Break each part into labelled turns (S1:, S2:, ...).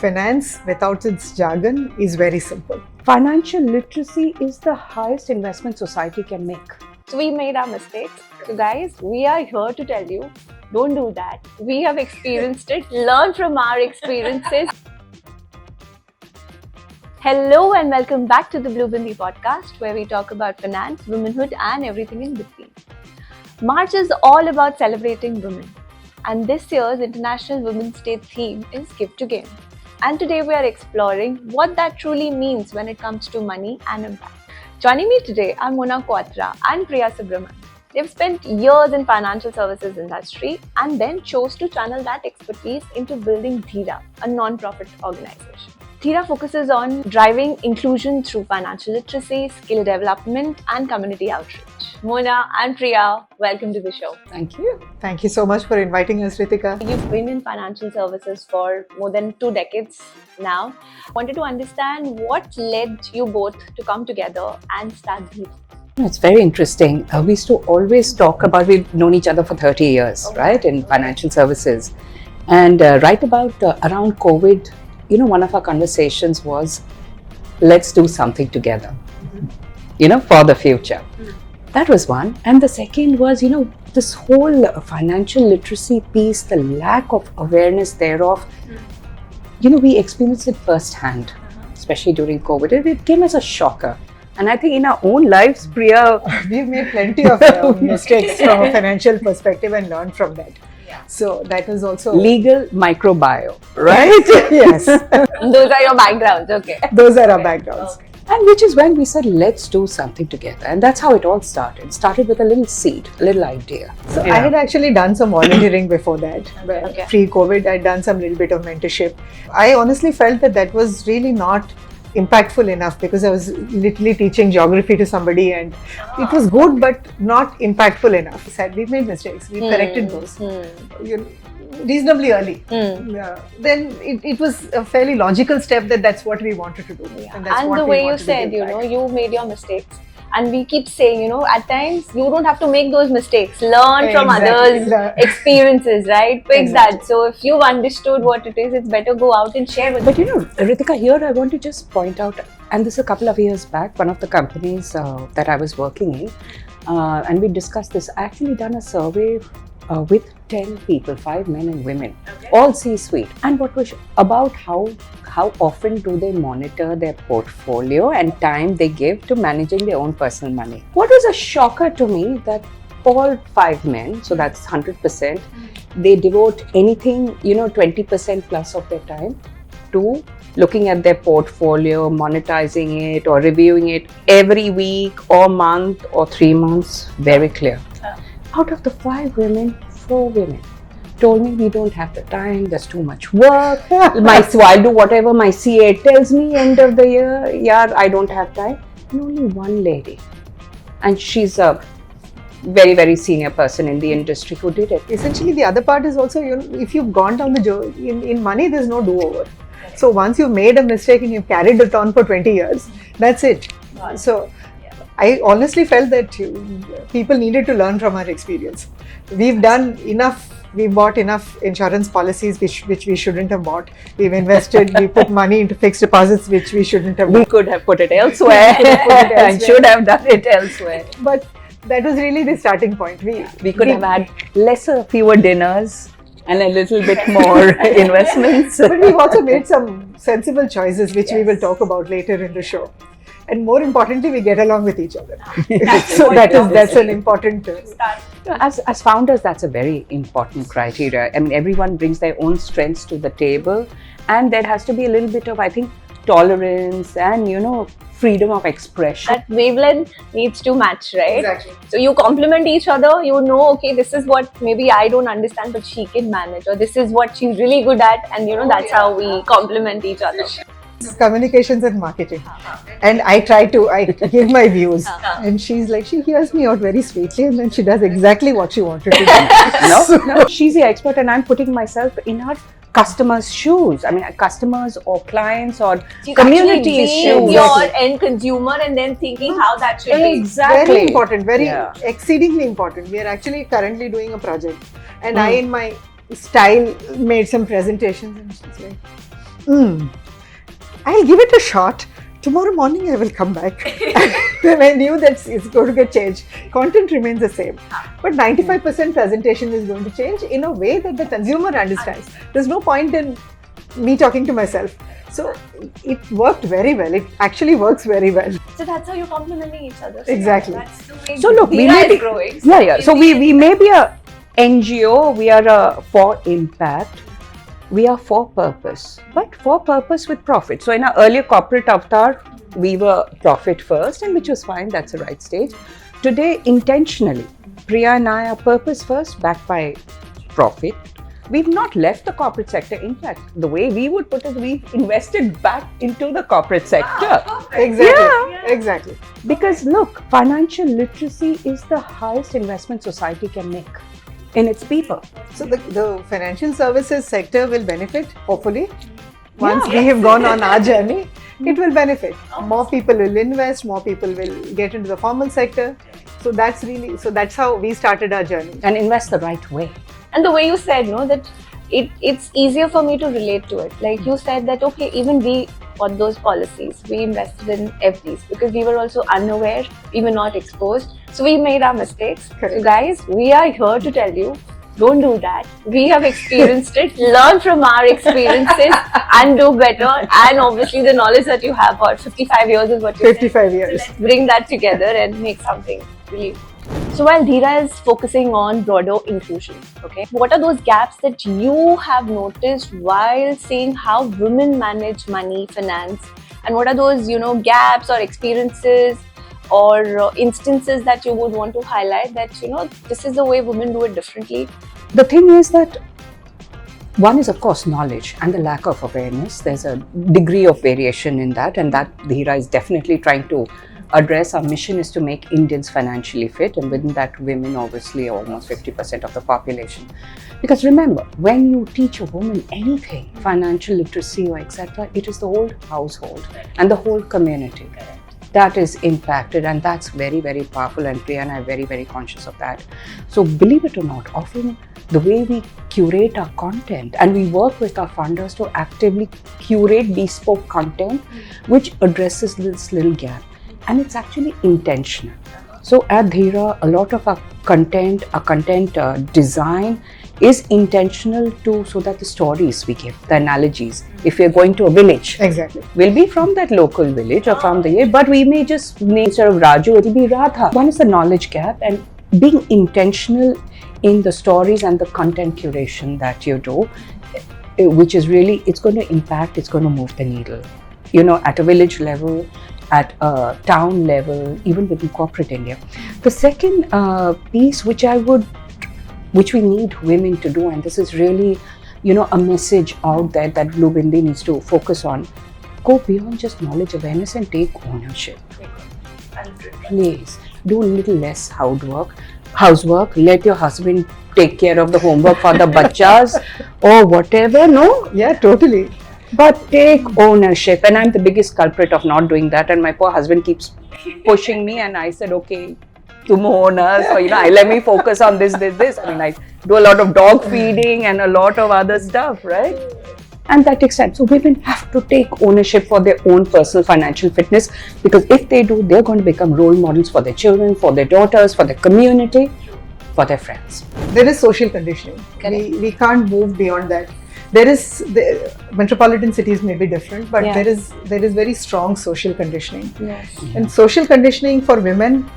S1: Finance, without its jargon, is very simple.
S2: Financial literacy is the highest investment society can make.
S3: So we made our mistakes. So guys, we are here to tell you, don't do that. We have experienced it. Learn from our experiences. Hello and welcome back to the Blue Bindi podcast, where we talk about finance, womanhood and everything in between. March is all about celebrating women. And this year's International Women's Day theme is Give to Gain. And today we are exploring what that truly means when it comes to money and impact. Joining me today are Mona Quatra and Priya Subramanian. They've spent years in financial services industry and then chose to channel that expertise into building Dhira, a non-profit organization. Dhira focuses on driving inclusion through financial literacy, skill development and community outreach. Mona and Priya, welcome to the show.
S2: Thank you.
S1: Thank you so much for inviting us, Ritika.
S3: You've been in financial services for more than 2 decades now. Wanted to understand what led you both to come together and start Dhira.
S2: It's very interesting. We used to always talk about, we've known each other for 30 years, right, in financial services. And right about around COVID, one of our conversations was, let's do something together, for the future. That was one. And the second was, this whole financial literacy piece, the lack of awareness thereof, we experienced it firsthand, especially during COVID. It came as a shocker. And I think in our own lives, Priya,
S1: We've made plenty of mistakes from a financial perspective and learned from that.
S3: Yeah.
S1: So that is also
S2: legal microbiome, right?
S1: Yes,
S3: Those are your backgrounds, okay.
S1: those are our backgrounds.
S2: And which is when we said, let's do something together. And that's how it all started. It started with a little seed, a little idea.
S1: So I had actually done some volunteering before that.
S3: Okay.
S1: Pre-COVID, I'd done some little bit of mentorship. I honestly felt that was really not impactful enough because I was literally teaching geography to somebody and it was good but not impactful enough. We've made mistakes, we've corrected those reasonably early. Then it was a fairly logical step that's what we wanted to do.
S3: And
S1: that's what
S3: the
S1: we
S3: way you
S1: wanted to
S3: said,
S1: give back.
S3: you made your mistakes. And we keep saying, at times you don't have to make those mistakes. Learn from
S1: Exactly.
S3: others' experiences, right? Fix
S1: Exactly.
S3: that. So if you've understood what it is, it's better go out and share with
S2: But Ritika, here I want to just point out, and this is a couple of years back, one of the companies that I was working in, and we discussed this. I actually done a survey with 10 people, 5 men and women, all C-suite, and what was about how often do they monitor their portfolio and time they give to managing their own personal money. What was a shocker to me that all 5 men, so that's 100%, they devote anything, 20% plus of their time to looking at their portfolio, monetizing it or reviewing it every week or month or 3 months, very clear. Out of the 5 women, 4 women told me we don't have the time, there's too much work. So I'll do whatever my CA tells me end of the year. Yeah, I don't have time. And only one lady, and she's a very, very senior person in the industry who did it.
S1: Essentially, the other part is also, if you've gone down the journey, in money, there's no do-over. So once you've made a mistake and you've carried it on for 20 years, that's it. So I honestly felt that people needed to learn from our experience. We've done enough. We bought enough insurance policies which we shouldn't have bought. We've invested, we put money into fixed deposits which we shouldn't have
S2: We
S1: bought.
S2: could have put it elsewhere and should have done it elsewhere.
S1: But that was really the starting point.
S2: We could have had fewer dinners and a little bit more investments.
S1: But we've also made some sensible choices which we will talk about later in the show. And more importantly, we get along with each other. So that's an important
S2: As founders, that's a very important criteria. I mean, everyone brings their own strengths to the table, and there has to be a little bit of, I think, tolerance and freedom of expression.
S3: that wavelength needs to match, right?
S1: Exactly.
S3: So you complement each other, okay, this is what maybe I don't understand, but she can manage, or this is what she's really good at, and that's how we complement each other.
S1: communications and marketing. And I give my views. And she's like, she hears me out very sweetly and then she does exactly what she wanted to do.
S2: No, she's the expert and I'm putting myself in her customers' shoes. I mean, customers or clients or communities' shoes.
S3: Your end consumer and then thinking how that should be.
S2: Exactly.
S1: Very important, exceedingly important. We are actually currently doing a project and I in my style made some presentations and she's like, I'll give it a shot. Tomorrow morning I will come back. Then I knew that it's going to get changed. Content remains the same. But 95% presentation is going to change in a way that the consumer understands. There's no point in me talking to myself. So it worked very well. It actually works very well.
S3: So that's how you're complementing each other.
S1: Exactly.
S3: That's the way
S2: So look, we
S3: Dheera
S2: may
S3: is
S2: be
S3: growing.
S2: yeah. So we may be a NGO. We are a for impact. We are for purpose, but for purpose with profit. So in our earlier corporate avatar, we were profit first, and which was fine. That's the right stage. Today, intentionally, Priya and I are purpose first, backed by profit. We've not left the corporate sector. In fact, the way we would put it, we've invested back into the corporate sector.
S1: Exactly.
S2: Yeah.
S1: Exactly.
S2: Because look, financial literacy is the highest investment society can make in its people.
S1: So the financial services sector will benefit, hopefully. Once we have gone on our journey, it will benefit. More people will invest, more people will get into the formal sector. So that's how we started our journey.
S2: And invest the right way.
S3: And the way you said, no, that it's easier for me to relate to it. Like you said that, okay, even we got those policies, we invested in FDs because we were also unaware, we were not exposed. So we made our mistakes.
S1: Correct.
S3: So guys, we are here to tell you, don't do that. We have experienced it, learn from our experiences and do better. And obviously the knowledge that you have for 55 years is what you
S1: 55 years.
S3: So let's bring that together and make something really. So while Dheera is focusing on broader inclusion, okay, what are those gaps that you have noticed while seeing how women manage money, finance, and what are those, gaps or experiences or instances that you would want to highlight that, this is the way women do it differently?
S2: The thing is that one is, of course, knowledge and the lack of awareness. There's a degree of variation in that, and that Dheera is definitely trying to address. Our mission is to make Indians financially fit, and within that, women obviously are almost 50% of the population. Because remember, when you teach a woman anything, financial literacy or etc., it is the whole household and the whole community that is impacted, and that's very, very powerful, and Priya and I are very, very conscious of that. So believe it or not, often the way we curate our content, and we work with our funders to actively curate bespoke content which addresses this little gap, and it's actually intentional. So at Dheera, a lot of our content design is intentional too, so that the stories we give, the analogies, if we're going to a village,
S1: Exactly.
S2: will be from that local village or from the but we may just name, instead of Raju, it'll be Radha. One is the knowledge gap, and being intentional in the stories and the content curation that you do, which is really, it's going to impact, it's going to move the needle, at a village level, at a town level, even within corporate India. The second piece which we need women to do, and this is really, a message out there that Blue Bindi needs to focus on, go beyond just knowledge awareness and take ownership. Please, do a little less housework, let your husband take care of the homework for the bachas or whatever, no?
S1: Yeah, totally.
S2: But take ownership, and I'm the biggest culprit of not doing that, and my poor husband keeps pushing me, and I said, okay, तुम हो ना, so let me focus on this. I mean, I do a lot of dog feeding and a lot of other stuff, right? And that takes time. So women have to take ownership for their own personal financial fitness, because if they do, they're going to become role models for their children, for their daughters, for their community, for their friends.
S1: There is social conditioning. We can't move beyond that. The metropolitan cities may be different, but there is very strong social conditioning.
S3: Yes.
S1: And social conditioning for women,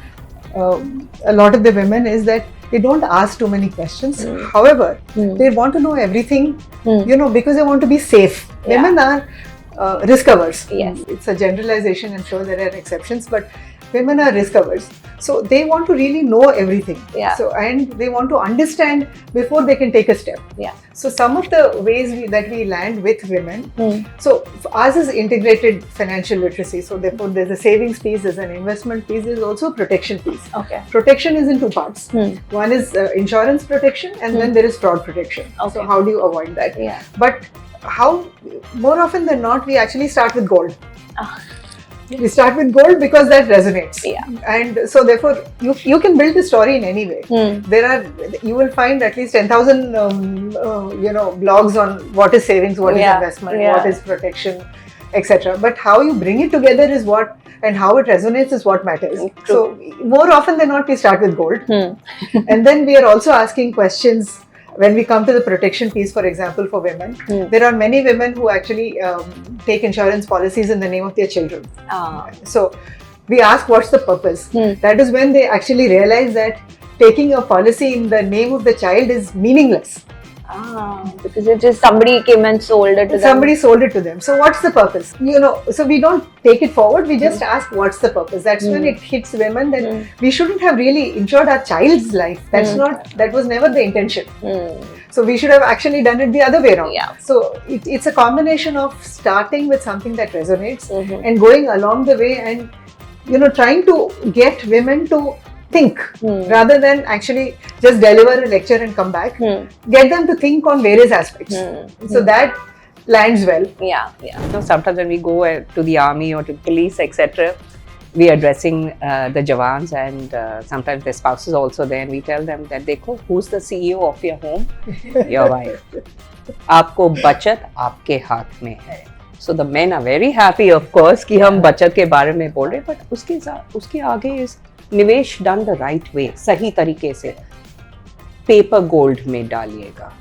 S1: a lot of the women, is that they don't ask too many questions. However, they want to know everything, because they want to be safe.
S3: Yeah.
S1: Women are risk averse.
S3: Yes.
S1: It's a generalization. I'm sure there are exceptions, but women are risk averse. So they want to really know everything.
S3: Yeah.
S1: So, and they want to understand before they can take a step.
S3: Yeah.
S1: So some of the ways that we land with women, so ours is integrated financial literacy. So therefore there's a savings piece, there's an investment piece, there's also a protection piece.
S3: Okay.
S1: Protection is in two parts. One is insurance protection, and then there is fraud protection.
S3: Okay.
S1: So how do you avoid that?
S3: Yeah.
S1: But how, more often than not, we actually start with gold. We start with gold because that resonates.
S3: Yeah.
S1: And so therefore, you can build the story in any way. You will find at least 10,000 blogs on what is savings, what is investment, what is protection, etc. But how you bring it together is what, and how it resonates is what matters.
S3: True.
S1: So more often than not, we start with gold. And then we are also asking questions when we come to the protection piece, for example, for women. There are many women who actually take insurance policies in the name of their children. So we ask, what's the purpose? That is when they actually realize that taking a policy in the name of the child is meaningless.
S3: Because it just somebody came and sold it to them.
S1: Somebody sold it to them. So what's the purpose? So we don't take it forward. We just ask, what's the purpose? That's when it hits women that we shouldn't have really insured our child's life. That was never the intention. So we should have actually done it the other way around.
S3: Yeah.
S1: So it's a combination of starting with something that resonates and going along the way and trying to get women to think rather than actually just deliver a lecture and come back. Get them to think on various aspects. So that lands well.
S3: Yeah.
S2: Sometimes when we go to the army or to police, etc., we are addressing the Jawans, and sometimes their spouses also there, and we tell them that देखो, who's the CEO of your home? Your wife. आपको बचत आपके हाथ में है. So the men are very happy, of course, कि हम बचत के बारे में बोल रहे, but उसके आगे is निवेश done the right way, सही तरीके से. पेपर गोल्ड में डालिएगा,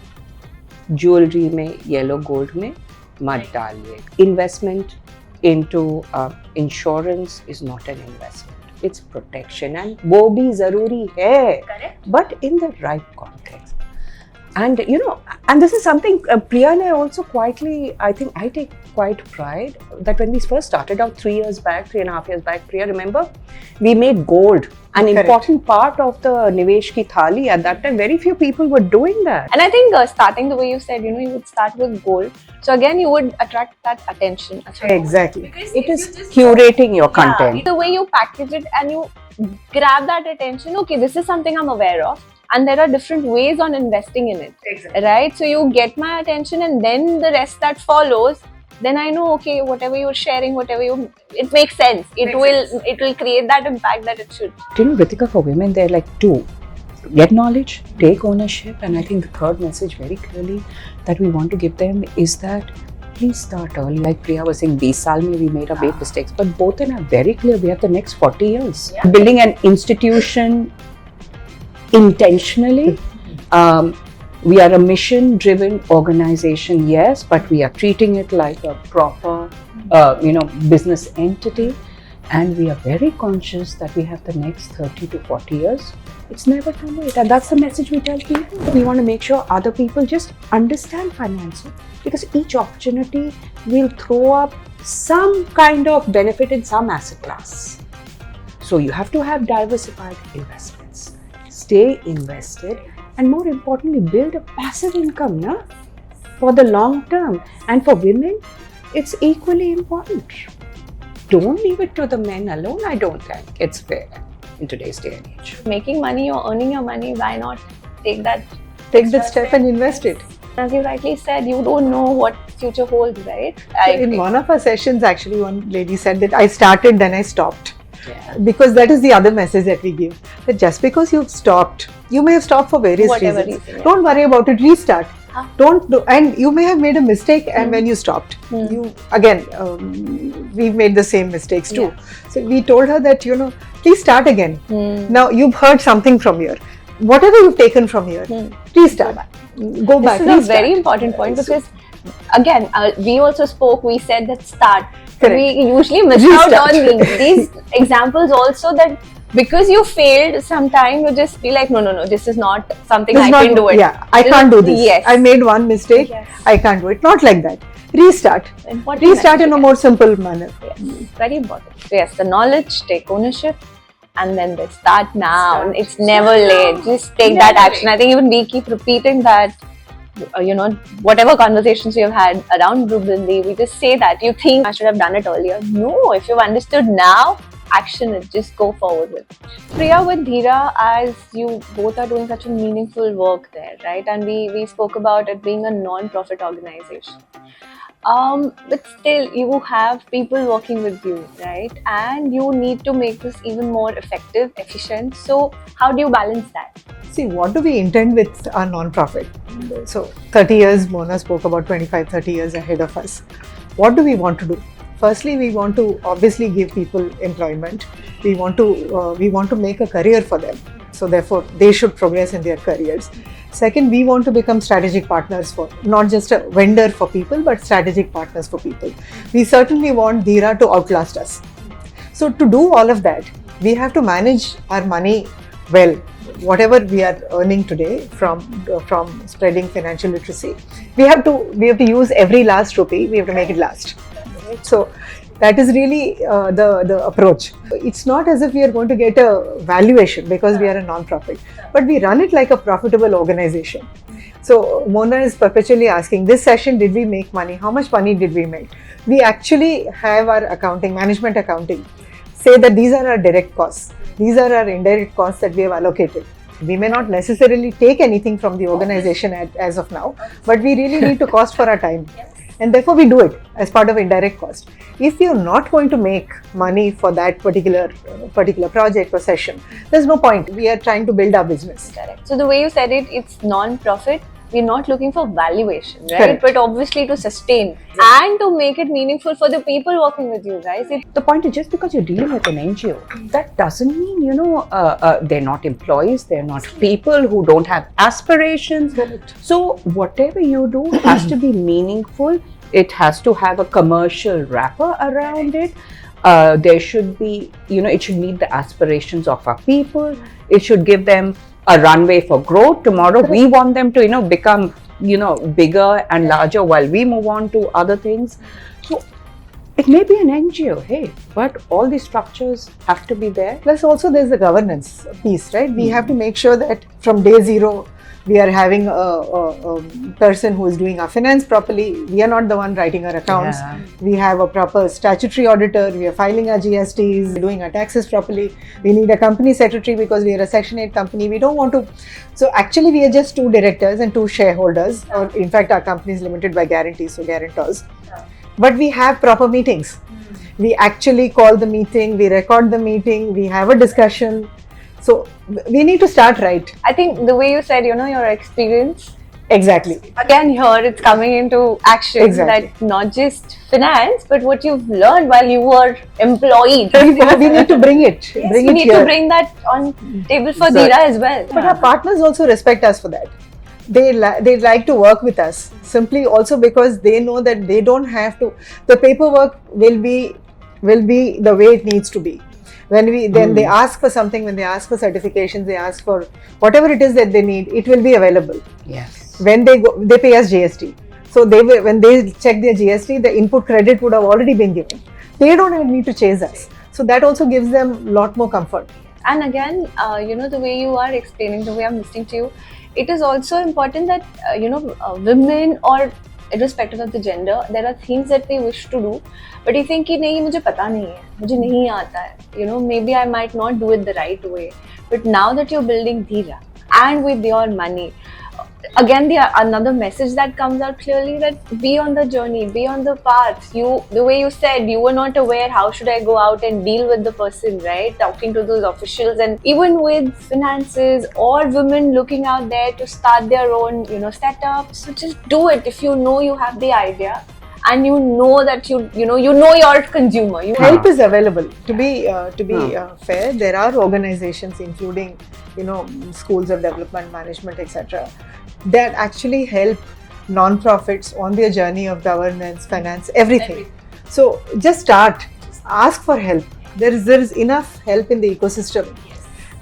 S2: ज्वेलरी में, येलो गोल्ड में मत डालिए. Investment into insurance is not an investment, it's protection, and वो भी ज़रूरी है, but in the right context. And and this is something Priya and I also quietly, I think I take quite pride that when we first started out 3.5 years back, Priya, remember, we made gold an important part of the Nivesh ki thali. At that time, very few people were doing that.
S3: And I think starting the way you said, you would start with gold. So again, you would attract that attention.
S1: Exactly.
S3: Because
S2: It is curating your content.
S3: The way you package it and you grab that attention, okay, this is something I'm aware of. And there are different ways on investing in it.
S1: Exactly.
S3: Right? So you get my attention, and then the rest that follows, then I know, okay, whatever you're sharing, it makes sense. It will create that impact that it should.
S2: Ritika, for women, they're like two. Get knowledge, take ownership, and I think the third message very clearly that we want to give them is that please start early. Like Priya was saying, 20 saal mein we made our big mistakes, but both in are very clear. We have the next 40 years. Yeah. Building an institution intentionally. We are a mission-driven organization, yes, but we are treating it like a proper, business entity, and we are very conscious that we have the next 30 to 40 years. It's never too late, and that's the message we tell people. We want to make sure other people just understand finance, because each opportunity will throw up some kind of benefit in some asset class. So you have to have diversified investments. Stay invested, and more importantly, build a passive income for the long term. And for women, it's equally important. Don't leave it to the men alone. I don't think it's fair in today's day and age.
S3: Making money, you're earning your money, why not take that
S1: step and invest it?
S3: As you rightly said, you don't know what future holds, right?
S1: In one of our sessions, actually, one lady said that I started, then I stopped.
S2: Yeah.
S1: Because that is the other message that we give. That just because you've stopped, you may have stopped for various
S3: Whatever
S1: reasons.
S3: reason, yeah.
S1: Don't worry about it. Restart. And you may have made a mistake, and when you stopped, you again, we've made the same mistakes too.
S3: Yeah.
S1: So we told her that please start again. Now you've heard something from here. Whatever you've taken from here, restart. Go back.
S3: This is a very important point, because again, we also spoke. We said that start.
S1: Correct.
S3: We usually miss out on these examples also, that because you failed sometime, you just be like, no, this is not something I can do it.
S1: Yeah, I can't do this.
S3: Yes.
S1: I made one mistake.
S3: Yes.
S1: I can't do it. Not like that. Restart. Restart in a more simple manner.
S3: Yes, very important. Yes, the knowledge, take ownership, and then they start now. It's never late. Just take that action. I think even we keep repeating that. Whatever conversations we have had around Blue Bindi, we just say that. You think I should have done it earlier? No, if you've understood now, action it. Just go forward with it. Priya, with Dheera, as you both are doing such a meaningful work there, right? And we spoke about it being a non-profit organization. But still, you have people working with you, right? And you need to make this even more effective, efficient. So, how do you balance that?
S1: See, what do we intend with our non-profit? So 30 years, Mona spoke about 25, 30 years ahead of us. What do we want to do? Firstly, we want to obviously give people employment. We want to make a career for them. So therefore, they should progress in their careers. Second, we want to become strategic partners for, not just a vendor for people, but strategic partners for people. We certainly want Dhira to outlast us. So to do all of that, we have to manage our money well. Whatever we are earning today from spreading financial literacy, we have to use every last rupee. We have to make it last. So that is really the approach. It's not as if we are going to get a valuation because we are a non-profit, but we run it like a profitable organization. So Mona is perpetually asking, this session, did we make money? How much money did we make? We actually have our accounting, management accounting, say that these are our direct costs. These are our indirect costs that we have allocated. We may not necessarily take anything from the organization as of now, but we really need to cost for our time. And therefore we do it as part of indirect cost. If you're not going to make money for that particular project or session, there's no point. We are trying to build our business.
S3: Correct. So the way you said it, it's non-profit. We're not looking for valuation, right?
S1: Correct.
S3: But obviously to sustain and to make it meaningful for the people working with you, guys.
S2: The point is, just because you're dealing with an NGO, that doesn't mean, they're not employees, they're not people who don't have aspirations.
S1: Correct.
S2: So whatever you do has to be meaningful. It has to have a commercial wrapper around it. There should be, it should meet the aspirations of our people. It should give them a runway for growth. Tomorrow we want them to, become, bigger and larger while we move on to other things. So it may be an NGO, hey, but all these structures have to be there.
S1: Plus also there's the governance piece, right? We have to make sure that from day zero, we are having a person who is doing our finance properly. We are not the one writing our accounts.
S2: Yeah.
S1: We have a proper statutory auditor. We are filing our GSTs, doing our taxes properly. We need a company secretary because we are a Section 8 company. We don't want to. So actually, we are just 2 directors and 2 shareholders. Or in fact, our company is limited by guarantees, so guarantors. But we have proper meetings. We actually call the meeting. We record the meeting. We have a discussion. So we need to start right.
S3: I think the way you said, your experience,
S1: Exactly.
S3: again here it's coming into action.
S1: Exactly.
S3: That not just finance, but what you've learned while you were employed.
S1: We need to bring it.
S3: Yes,
S1: bring
S3: we
S1: it
S3: need
S1: here.
S3: to bring that on table for
S1: Exactly.
S3: Dhira as well.
S1: But our partners also respect us for that. They like to work with us simply also because they know that they don't have to. The paperwork will be the way it needs to be. When they ask for something, when they ask for certifications, they ask for whatever it is that they need, it will be available.
S2: Yes.
S1: When they pay us GST. So when they check their GST, the input credit would have already been given. They don't need to chase us. So that also gives them a lot more comfort.
S3: And again, the way you are explaining, the way I'm listening to you, it is also important that, women or irrespective of the gender, there are things that we wish to do, but you think कि नहीं मुझे पता नहीं है, मुझे नहीं आता है, maybe I might not do it the right way. But now that you're building Dhira and with your money, again another message that comes out clearly, that be on the journey, be on the path. The way you said, you were not aware how should I go out and deal with the person, right? Talking to those officials, and even with finances or women looking out there to start their own setup. So just do it if you know you have the idea and you know that you know your consumer.
S1: Help is available. To be fair, there are organizations, including schools of development management, etc., that actually help non-profits on their journey of governance, finance, everything. So just start, ask for help. There is enough help in the ecosystem,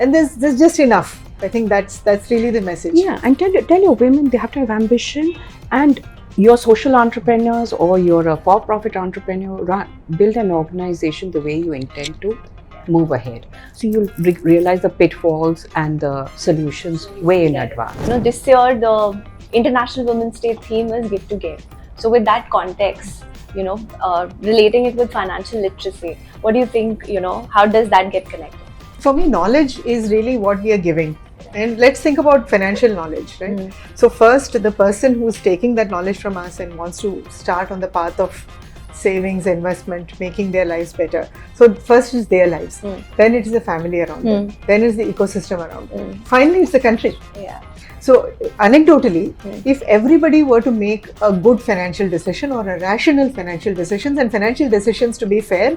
S1: and there's just enough. I think that's really the message.
S2: Yeah, and tell your women they have to have ambition, and you're social entrepreneurs or you're a for-profit entrepreneur, build an organization the way you intend to move ahead. So you'll realize the pitfalls and the solutions way in advance.
S3: This year the International Women's Day theme is Give to Give. So with that context, relating it with financial literacy, what do you think, how does that get connected?
S1: For me, knowledge is really what we are giving. And let's think about financial knowledge, right? So first, the person who's taking that knowledge from us and wants to start on the path of savings, investment, making their lives better. So first is their lives, then it is the family around them, then is the ecosystem around them. Finally, it's the country.
S3: Yeah.
S1: So anecdotally, if everybody were to make a good financial decision or a rational financial decisions, and financial decisions, to be fair,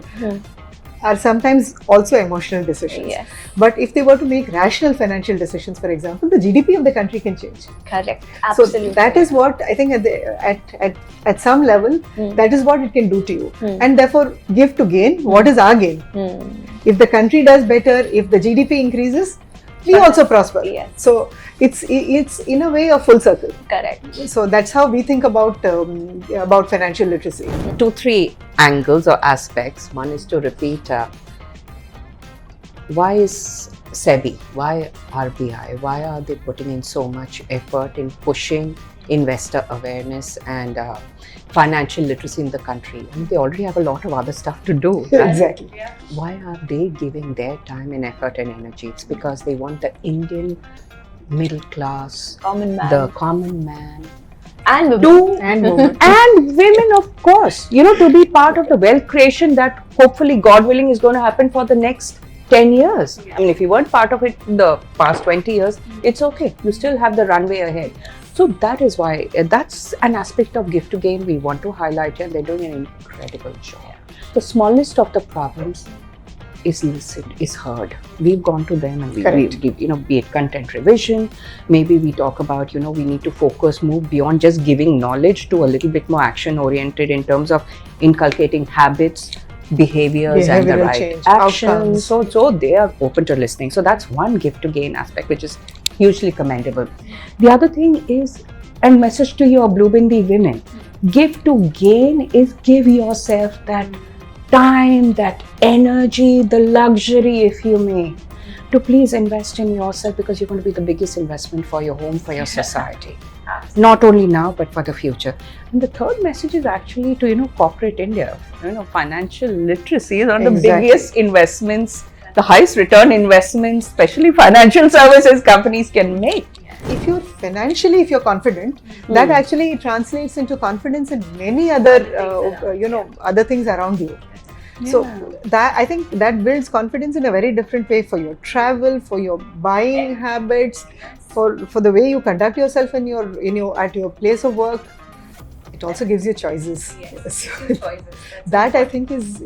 S1: are sometimes also emotional decisions.
S3: Yes.
S1: But if they were to make rational financial decisions, for example, the GDP of the country can change.
S3: Correct. Absolutely.
S1: So that is what I think at some level, that is what it can do to you. And therefore, give to gain. What is our gain? If the country does better, if the GDP increases, we also prosper.
S3: Yes.
S1: So it's in a way a full circle.
S3: Correct.
S1: So that's how we think about financial literacy.
S2: 2-3 angles or aspects. One is to repeat, why is SEBI, why RBI, why are they putting in so much effort in pushing investor awareness and financial literacy in the country? I mean, they already have a lot of other stuff to do. Right?
S1: Exactly.
S2: Why are they giving their time and effort and energy? It's because they want the Indian middle class,
S3: Common man.
S2: the common man,
S3: And women.
S1: And women.
S2: and women, of course, to be part of the wealth creation that hopefully, God willing, is going to happen for the next 10 years. I mean, if you weren't part of it the past 20 years, it's okay. You still have the runway ahead. So that is why, that's an aspect of Gift to Gain we want to highlight, and they're doing an incredible job. The smallest of the problems is listened, is heard. We've gone to them and we give, be it content revision, maybe we talk about, we need to focus, move beyond just giving knowledge to a little bit more action oriented in terms of inculcating habits, behaviors and the
S1: Behavioral
S2: right
S1: change,
S2: actions. So they are open to listening. So that's one Gift to Gain aspect, which is hugely commendable. The other thing is, and message to your Blue Bindi women, Gift to Gain is give yourself that time, that energy, the luxury, if you may, to please invest in yourself, because you're going to be the biggest investment for your home, for your society. Not only now, but for the future. And the third message is actually to, corporate India. Financial literacy is one of the biggest investments, the highest return investments, especially financial services companies can make.
S1: If you're confident, that actually translates into confidence in many other, other things around you. So that, I think, that builds confidence in a very different way for your travel, for your buying habits, for the way you conduct yourself at your place of work. It also gives you choices.
S3: Yes.
S1: So that I think is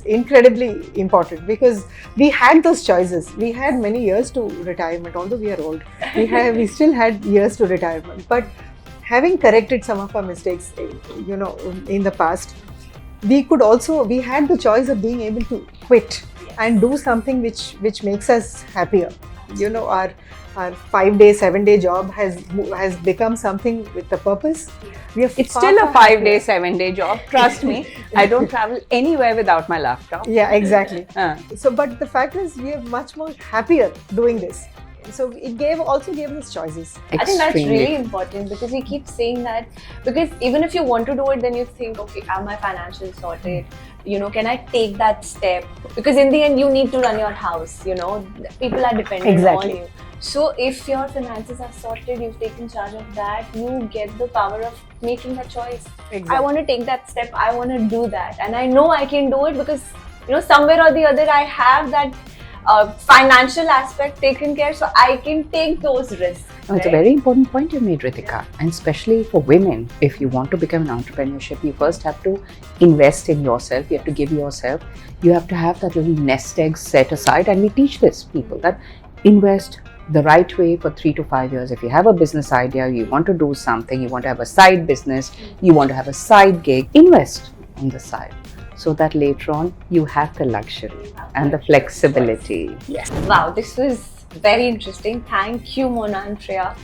S1: incredibly important, because we had those choices. We had many years to retirement, although we are old. We still had years to retirement. But having corrected some of our mistakes, in the past, we had the choice of being able to quit and do something which makes us happier. Our 5-day, 7-day job has become something with a purpose.
S2: It's still a 5-day, 7-day job. Trust me, I don't travel anywhere without my laptop.
S1: Yeah, exactly. So, but the fact is, we are much more happier doing this. So it also gave us choices.
S3: I think that's really important, because we keep saying that, because even if you want to do it, then you think, okay, are my financials sorted? Can I take that step? Because in the end, you need to run your house, people are dependent on you. So if your finances are sorted, you've taken charge of that, you get the power of making that choice.
S1: Exactly.
S3: I want to take that step, I want to do that. And I know I can do it, because, somewhere or the other, I have that financial aspect taken care, so I can take those risks.
S2: It's a very important point you made, Ritika, and especially for women. If you want to become an entrepreneurship, you first have to invest in yourself. You have to give yourself. You have to have that little nest egg set aside, and we teach this people that invest the right way for 3 to 5 years. If you have a business idea, you want to do something, you want to have a side business, you want to have a side gig, invest on the side, so that later on you have the luxury and the flexibility.
S3: Yes. Wow, this was very interesting. Thank you, Mona and Shreya.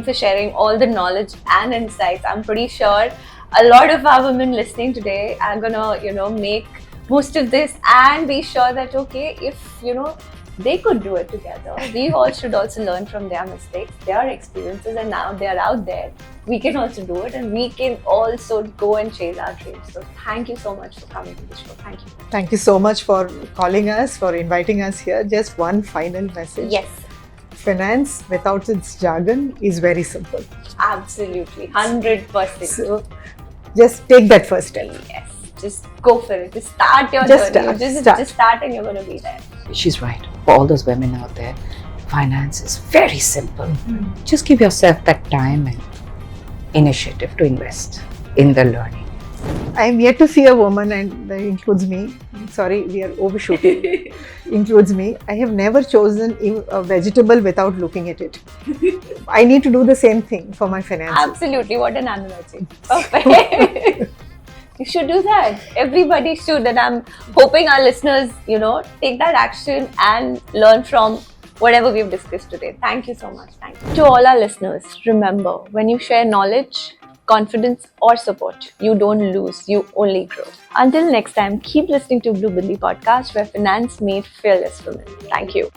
S3: For sharing all the knowledge and insights. I'm pretty sure a lot of our women listening today are gonna, make most of this and be sure that, okay, if, they could do it together, we all should also learn from their mistakes, their experiences, and now they're out there. We can also do it, and we can also go and chase our dreams. So thank you so much for coming to the show. Thank you.
S1: Thank you so much for calling us, for inviting us here. Just one final message.
S3: Yes.
S1: finance without its jargon is very simple.
S3: Absolutely, 100%.
S1: So just take that first step.
S3: Yes, just go for it. Just start your
S1: Just
S3: journey.
S1: start.
S3: Just start and you're going to be there.
S2: She's right. For all those women out there, finance is very simple. Just give yourself that time and initiative to invest in the learning.
S1: I am yet to see a woman, and that includes me. Sorry, we are overshooting. Includes me. I have never chosen a vegetable without looking at it. I need to do the same thing for my finances.
S3: Absolutely, what an analogy. Perfect. You should do that. Everybody should, and I'm hoping our listeners, take that action and learn from whatever we've discussed today. Thank you so much. Thank you. To all our listeners, remember, when you share knowledge, confidence or support, you don't lose, you only grow. Until next time, keep listening to Blue Bindi podcast, where finance made fearless women. Thank you.